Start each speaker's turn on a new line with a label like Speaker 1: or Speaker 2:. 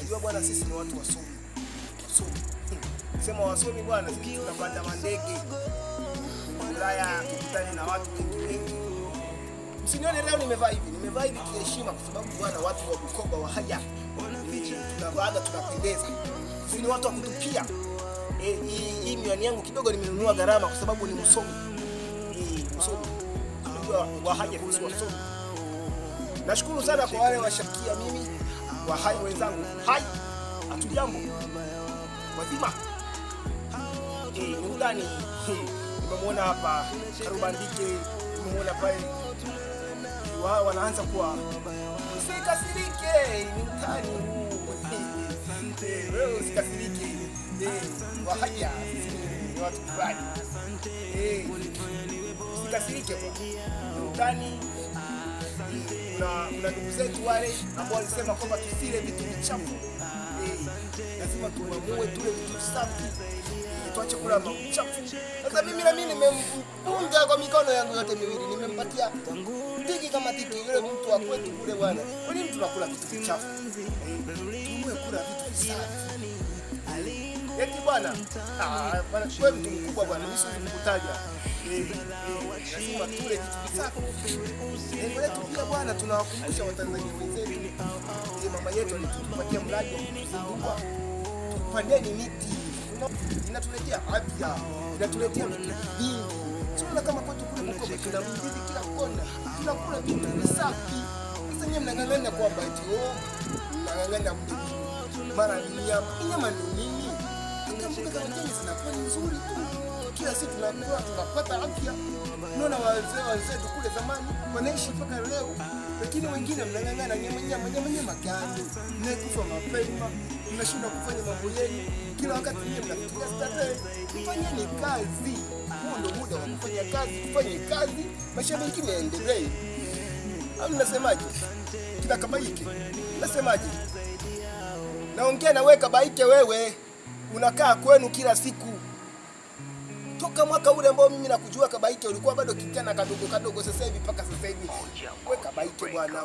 Speaker 1: Unajua bwana, sisi ni watu wasomi. Sema wasomi bwana, sisi tunapanda mandege. Ulaya tukutane na watu wengi. Msinione leo nimevaa hivi. Nimevaa hivi kiheshima kwa sababu bwana, watu wa Bukoba wa haya. Tunavaaga tunapendeza. Sisi ni watu wa kutupia. Hii miwani yangu kidogo nimenunua gharama kwa sababu ni msomi. Msomi. Unajua wa haya sisi wasomi. Nashukuru sana kwa wale washakia mimi wa hai wenzangu. Hai. Hatujambo. Wazima. Ni ndani. Nimemwona hapa Karubandike, nimemwona pale. Wao wanaanza kuwa usikasirike, ni mtani huu. Wewe usikasirike. Wahaya ni watu fulani. Usikasirike kwa mtani. Na ndugu zetu wale ambao walisema kwamba tusile vitu vichafu. Lazima tuamue tule vitu safi. Tuache kula machafu. Sasa mimi nimempunga kwa mikono yangu yote miwili. Nimempatia tiki kama tiki yule mtu wa kwetu kule bwana. Kwa nini tunakula vitu vichafu? Tuamue kula vitu safi. Eti bwana. Bwana kwa mtu mkubwa bwana, mimi siwezi kukutaja. Lazima tule vitu safi. Lengo letu pia bwana, tunawakumbusha Watanzania wenzetu. Mama yetu alitupatia mradi wa kuzunguka. Tupandeni miti. Inatuletea afya, inatuletea vitu vingi. Sio kama kwetu kule Bukoba kuna mjini kila kona. Tunakula vitu safi. Sasa nyinyi mnang'ang'ana kwamba eti mnang'ang'ana mara nyama ndio nini? Mboga za majani zinakuwa nzuri tu. Kila siku tunakula tunapata afya. Unaona wazee kule zamani wanaishi mpaka leo. Lakini wengine mnang'ang'ana nyama gani? Mnakufa mapema, mnashindwa kufanya mambo yenu. Kila wakati nyinyi mnafikiria starehe. Fanyeni kazi. Huo ndio muda wa kufanya kazi, kufanya kazi, maisha mengine yaendelee. Au mnasemaje? Kila Kabaike. Mnasemaje? Naongea na wewe Kabaike, wewe unakaa kwenu kila siku. Toka mwaka ule ambao mimi nakujua Kabaike ulikuwa bado kijana kadogo, sasa hivi mpaka sasa hivi. Wewe Kabaike bwana.